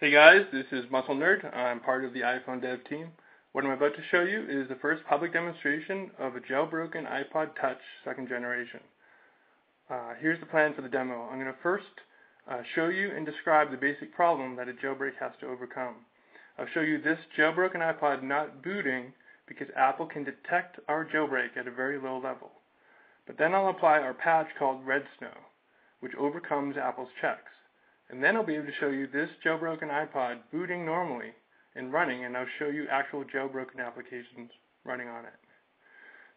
Hey guys, this is musclenerd. I'm part of the iPhone dev team. What I'm about to show you is the first public demonstration of a jailbroken iPod Touch 2nd generation. Here's the plan for the demo. I'm going to first show you and describe the basic problem that a jailbreak has to overcome. I'll show you this jailbroken iPod not booting because Apple can detect our jailbreak at a very low level. But then I'll apply our patch called Red Snow, which overcomes Apple's checks. And then I'll be able to show you this jailbroken iPod booting normally and running, and I'll show you actual jailbroken applications running on it.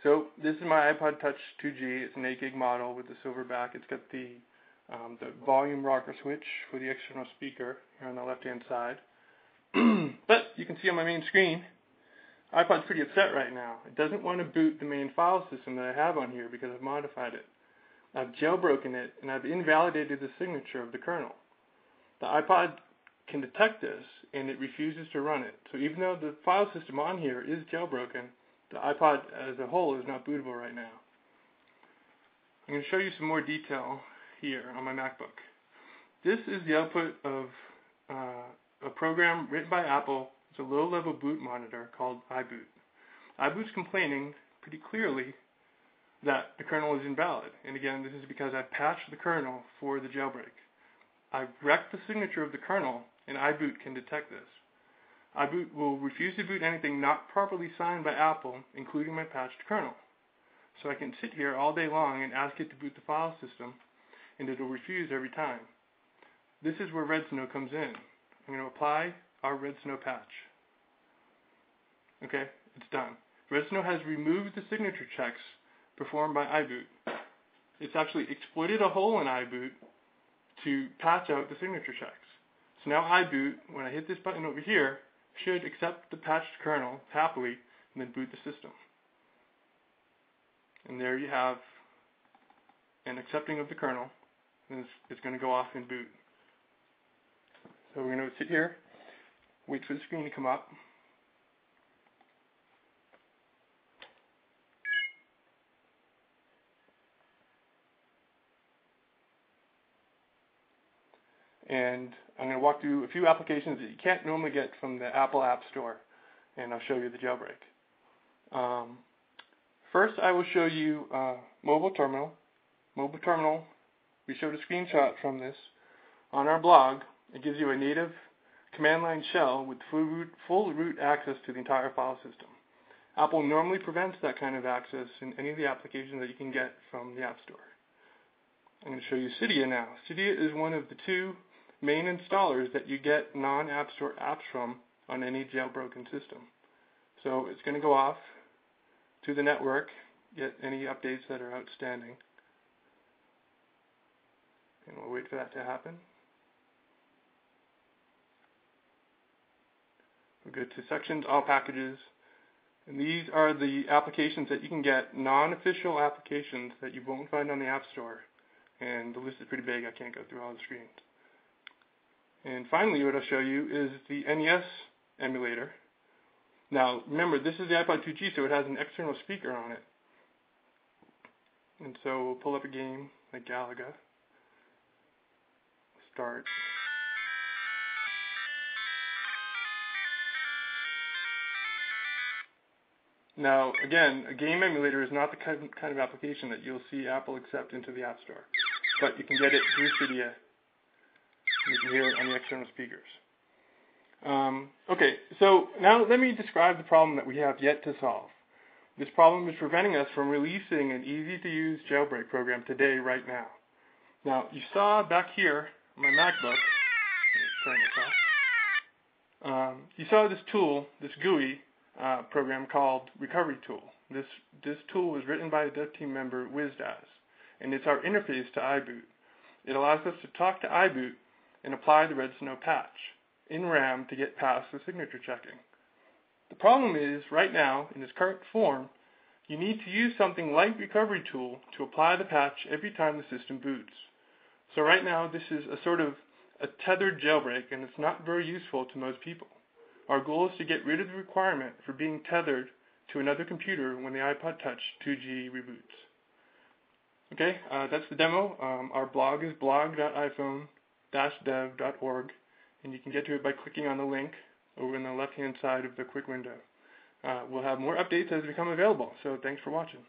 So this is my iPod Touch 2G. It's an 8 gig model with the silver back. It's got the volume rocker switch for the external speaker here on the left-hand side. But you can see on my main screen, iPod's pretty upset right now. It doesn't want to boot the main file system that I have on here because I've modified it. I've jailbroken it, and I've invalidated the signature of the kernel. The iPod can detect this, and it refuses to run it. So even though the file system on here is jailbroken, the iPod as a whole is not bootable right now. I'm going to show you some more detail here on my MacBook. This is the output of a program written by Apple. It's a low-level boot monitor called iBoot. iBoot's complaining pretty clearly that the kernel is invalid. And again, this is because I patched the kernel for the jailbreak. I've wrecked the signature of the kernel, and iBoot can detect this. iBoot will refuse to boot anything not properly signed by Apple, including my patched kernel. So I can sit here all day long and ask it to boot the file system, and it will refuse every time. This is where Red Snow comes in. I'm going to apply our Red Snow patch. Okay, it's done. Red Snow has removed the signature checks performed by iBoot. It's actually exploited a hole in iBoot to patch out the signature checks. So now iBoot, when I hit this button over here, should accept the patched kernel happily and then boot the system. And there you have an accepting of the kernel, and it's going to go off and boot. So we're going to sit here, wait for the screen to come up. And I'm going to walk through a few applications that you can't normally get from the Apple App Store, and I'll show you the jailbreak. First, I will show you mobile terminal. Mobile terminal, we showed a screenshot from this on our blog. It gives you a native command line shell with full root access to the entire file system. Apple normally prevents that kind of access in any of the applications that you can get from the App Store. I'm going to show you Cydia now. Cydia is one of the two main installers that you get non-App Store apps from on any jailbroken system. So it's going to go off to the network, get any updates that are outstanding. And we'll wait for that to happen. We'll go to Sections, All Packages. And these are the applications that you can get, non-official applications that you won't find on the App Store. And the list is pretty big. I can't go through all the screens. And finally, what I'll show you is the NES emulator. Now, remember, this is the iPod 2G, so it has an external speaker on it. And so we'll pull up a game like Galaga. Start. Now, again, a game emulator is not the kind of application that you'll see Apple accept into the App Store. But you can get it through Cydia. You can hear it on the external speakers. Okay, so now let me describe the problem that we have yet to solve. This problem is preventing us from releasing an easy-to-use jailbreak program today, right now. Now, you saw back here on my MacBook, let me turn this off. You saw this tool, this GUI program called Recovery Tool. This tool was written by a dev team member, WizDaz, and it's our interface to iBoot. It allows us to talk to iBoot and apply the Red Snow patch in RAM to get past the signature checking. The problem is, right now, in its current form, you need to use something like Recovery Tool to apply the patch every time the system boots. So right now, this is a sort of a tethered jailbreak, and it's not very useful to most people. Our goal is to get rid of the requirement for being tethered to another computer when the iPod Touch 2G reboots. Okay, that's the demo. Our blog is blog.iphone-dev.org, and you can get to it by clicking on the link over in the left-hand side of the quick window. We'll have more updates as they become available, so thanks for watching.